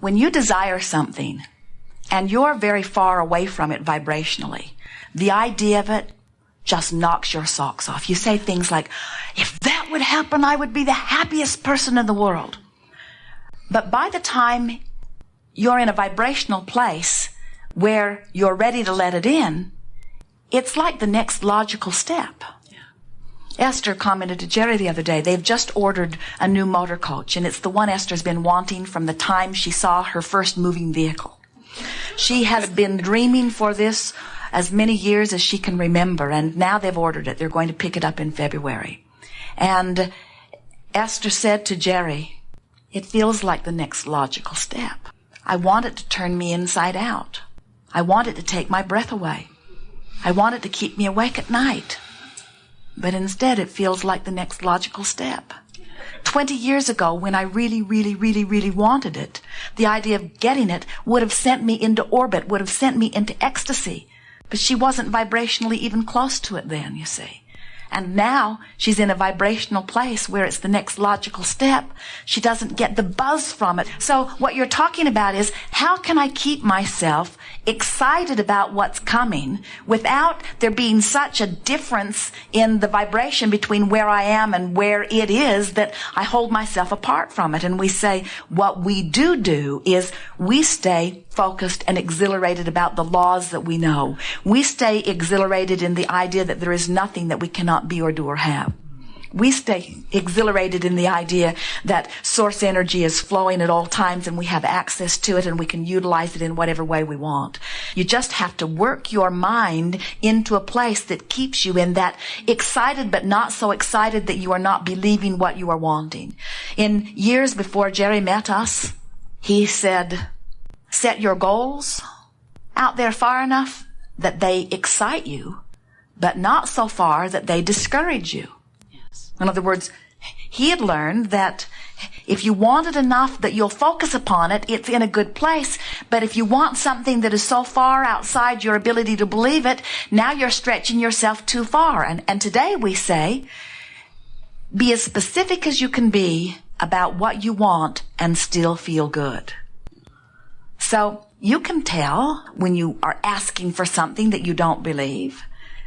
when you desire something and you're very far away from it vibrationally, the idea of it just knocks your socks off. You say things like, if that would happen, I would be the happiest person in the world. But by the time you're in a vibrational place where you're ready to let it in, it's like the next logical step. Esther commented to Jerry the other day, they've just ordered a new motor coach, and it's the one Esther's been wanting from the time she saw her first moving vehicle. She has been dreaming for this as many years as she can remember, and now they've ordered it. They're going to pick it up in February. And Esther said to Jerry, it feels like the next logical step. I want it to turn me inside out. I want it to take my breath away. I want it to keep me awake at night. But instead, it feels like the next logical step. 20 years ago, when I really, really, really, really wanted it, the idea of getting it would have sent me into orbit, would have sent me into ecstasy. But she wasn't vibrationally even close to it then, you see. And now she's in a vibrational place where it's the next logical step. She doesn't get the buzz from it. So what you're talking about is, how can I keep myself excited about what's coming without there being such a difference in the vibration between where I am and where it is that I hold myself apart from it? And we say what we do is we stay focused and exhilarated about the laws that we know. We stay exhilarated in the idea that there is nothing that we cannot be or do or have. We stay exhilarated in the idea that source energy is flowing at all times and we have access to it and we can utilize it in whatever way we want. You just have to work your mind into a place that keeps you in that excited but not so excited that you are not believing what you are wanting. In years before Jerry met us, he said, set your goals out there far enough that they excite you, but not so far that they discourage you. Yes. In other words, he had learned that if you want it enough that you'll focus upon it, it's in a good place. But if you want something that is so far outside your ability to believe it, now you're stretching yourself too far. And today we say, be as specific as you can be about what you want and still feel good. So you can tell when you are asking for something that you don't believe.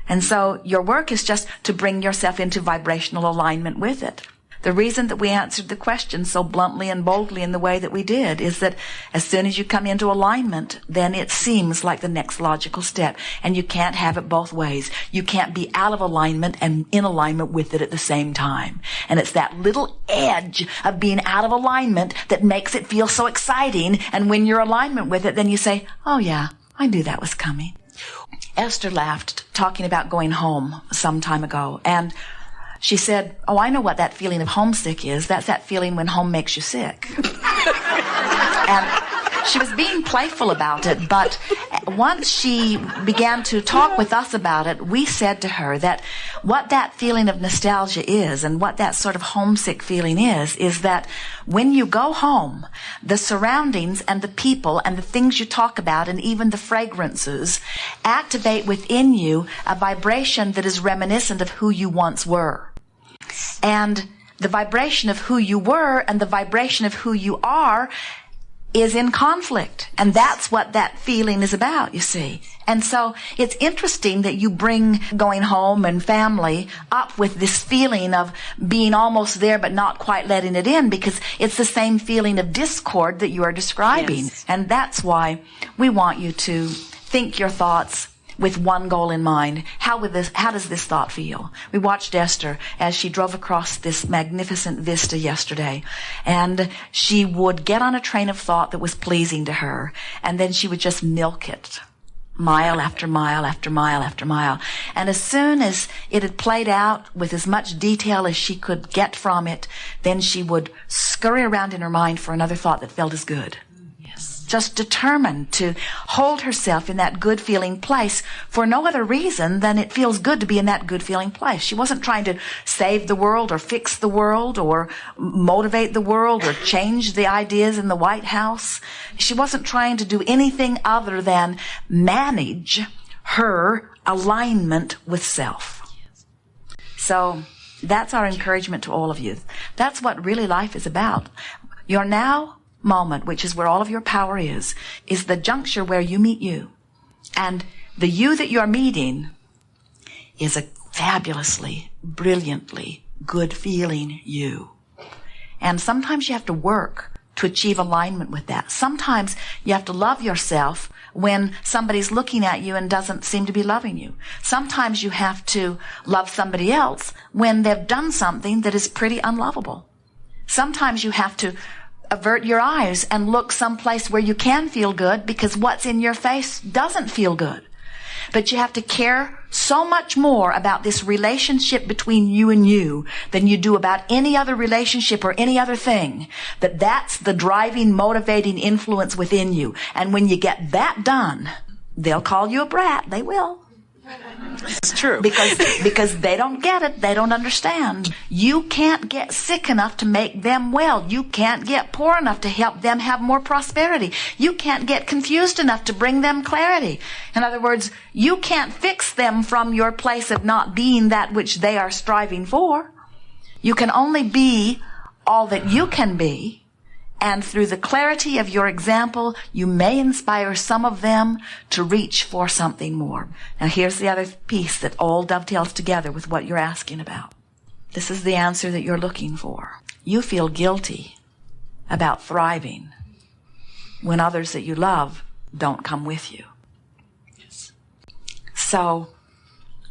And so your work is just to bring yourself into vibrational alignment with it. The reason that we answered the question so bluntly and boldly in the way that we did is that as soon as you come into alignment, then it seems like the next logical step. And you can't have it both ways. You can't be out of alignment and in alignment with it at the same time. And it's that little edge of being out of alignment that makes it feel so exciting. And when you're in alignment with it, then you say, oh yeah, I knew that was coming. Esther laughed, talking about going home some time ago. And she said, oh, I know what that feeling of homesick is. That's that feeling when home makes you sick. And she was being playful about it, but once she began to talk with us about it, we said to her that what that feeling of nostalgia is and what that sort of homesick feeling is that when you go home, the surroundings and the people and the things you talk about and even the fragrances activate within you a vibration that is reminiscent of who you once were. And the vibration of who you were and the vibration of who you are is in conflict. And that's what that feeling is about, you see. And so it's interesting that you bring going home and family up with this feeling of being almost there but not quite letting it in, because it's the same feeling of discord that you are describing. Yes. And that's why we want you to think your thoughts with one goal in mind. How does this thought feel? We watched Esther as she drove across this magnificent vista yesterday, and she would get on a train of thought that was pleasing to her, and then she would just milk it, mile after mile after mile after mile. And as soon as it had played out with as much detail as she could get from it, then she would scurry around in her mind for another thought that felt as good. Just determined to hold herself in that good feeling place for no other reason than it feels good to be in that good feeling place. She wasn't trying to save the world or fix the world or motivate the world or change the ideas in the White House. She wasn't trying to do anything other than manage her alignment with self. So that's our encouragement to all of you. That's what really life is about. Your now moment, which is where all of your power is the juncture where you meet you. And the you that you're meeting is a fabulously, brilliantly good feeling you. And sometimes you have to work to achieve alignment with that. Sometimes you have to love yourself when somebody's looking at you and doesn't seem to be loving you. Sometimes you have to love somebody else when they've done something that is pretty unlovable. Sometimes you have to avert your eyes and look someplace where you can feel good because what's in your face doesn't feel good. But you have to care so much more about this relationship between you and you than you do about any other relationship or any other thing. That's the driving, motivating influence within you. And when you get that done, they'll call you a brat. They will. It's true. Because they don't get it. They don't understand. You can't get sick enough to make them well. You can't get poor enough to help them have more prosperity. You can't get confused enough to bring them clarity. In other words, you can't fix them from your place of not being that which they are striving for. You can only be all that you can be. And through the clarity of your example, you may inspire some of them to reach for something more. Now here's the other piece that all dovetails together with what you're asking about. This is the answer that you're looking for. You feel guilty about thriving when others that you love don't come with you. Yes. So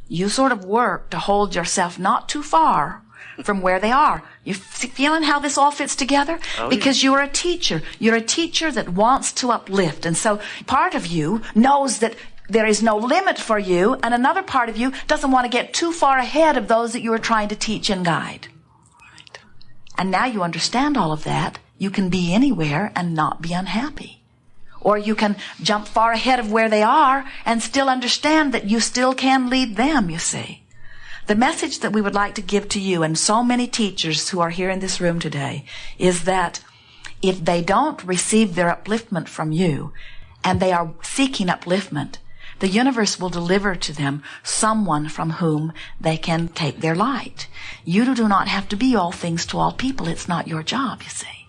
you sort of work to hold yourself not too far from where they are. You feeling how this all fits together? Because you're a teacher. You're a teacher that wants to uplift. And so part of you knows that there is no limit for you, and another part of you doesn't want to get too far ahead of those that you are trying to teach and guide. Right. And now you understand all of that. You can be anywhere and not be unhappy. Or you can jump far ahead of where they are and still understand that you still can lead them, you see. The message that we would like to give to you and so many teachers who are here in this room today is that if they don't receive their upliftment from you and they are seeking upliftment, the universe will deliver to them someone from whom they can take their light. You do not have to be all things to all people. It's not your job, you see.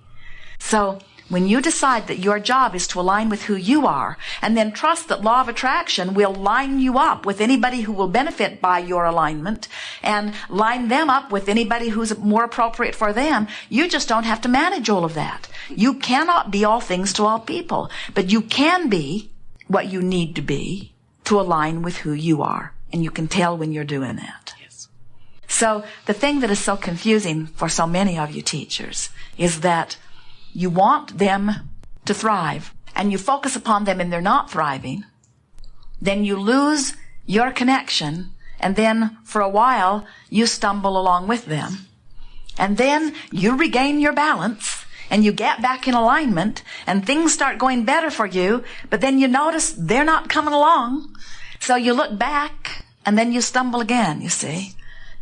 So when you decide that your job is to align with who you are, and then trust that law of attraction will line you up with anybody who will benefit by your alignment, and line them up with anybody who's more appropriate for them, you just don't have to manage all of that. You cannot be all things to all people, but you can be what you need to be to align with who you are, and you can tell when you're doing that. Yes. So the thing that is so confusing for so many of you teachers is that you want them to thrive, and you focus upon them and they're not thriving. Then you lose your connection, and then for a while you stumble along with them. And then you regain your balance, and you get back in alignment, and things start going better for you, but then you notice they're not coming along. So you look back, and then you stumble again, you see.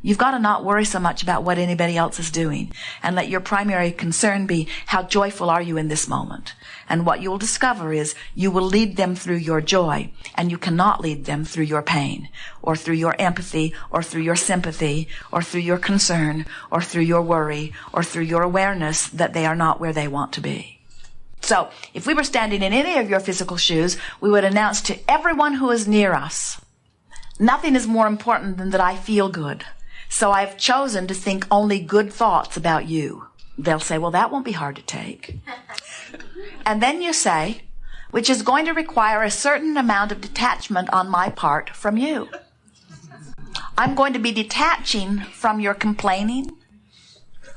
You've got to not worry so much about what anybody else is doing, and let your primary concern be how joyful are you in this moment. And what you'll discover is you will lead them through your joy, and you cannot lead them through your pain, or through your empathy, or through your sympathy, or through your concern, or through your worry, or through your awareness that they are not where they want to be. So if we were standing in any of your physical shoes, we would announce to everyone who is near us, nothing is more important than that I feel good. So I've chosen to think only good thoughts about you. They'll say, well, that won't be hard to take. And then you say, which is going to require a certain amount of detachment on my part from you. I'm going to be detaching from your complaining,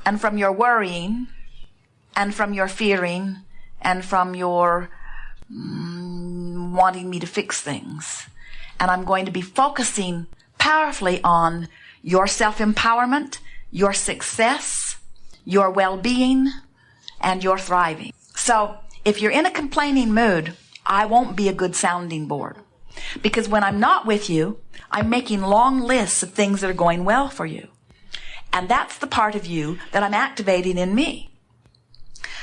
and from your worrying, and from your fearing, and from your wanting me to fix things. And I'm going to be focusing powerfully on your self-empowerment, your success, your well-being, and your thriving. So if you're in a complaining mood, I won't be a good sounding board. Because when I'm not with you, I'm making long lists of things that are going well for you. And that's the part of you that I'm activating in me.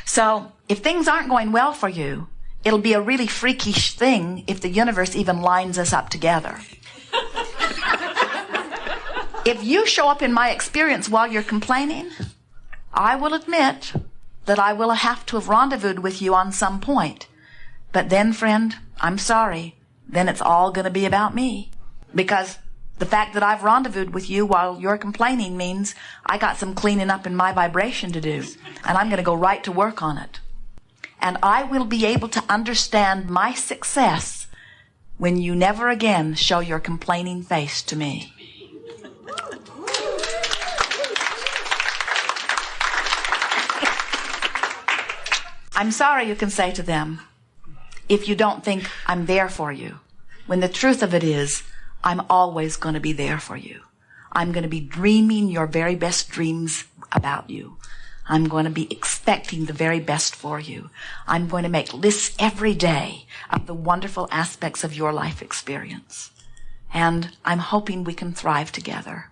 So if things aren't going well for you, it'll be a really freakish thing if the universe even lines us up together. If you show up in my experience while you're complaining, I will admit that I will have to have rendezvoused with you on some point. But then, friend, I'm sorry. Then it's all going to be about me. Because the fact that I've rendezvoused with you while you're complaining means I got some cleaning up in my vibration to do. And I'm going to go right to work on it. And I will be able to understand my success when you never again show your complaining face to me. I'm sorry, you can say to them, if you don't think I'm there for you, when the truth of it is, I'm always going to be there for you. I'm going to be dreaming your very best dreams about you. I'm going to be expecting the very best for you. I'm going to make lists every day of the wonderful aspects of your life experience. And I'm hoping we can thrive together.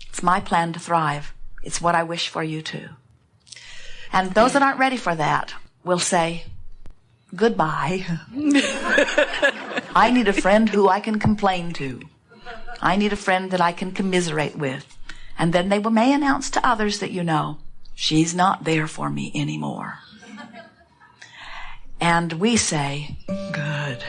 It's my plan to thrive. It's what I wish for you too. And those that aren't ready for that will say, goodbye. I need a friend who I can complain to. I need a friend that I can commiserate with. And then they may announce to others that you know, she's not there for me anymore. And we say, good.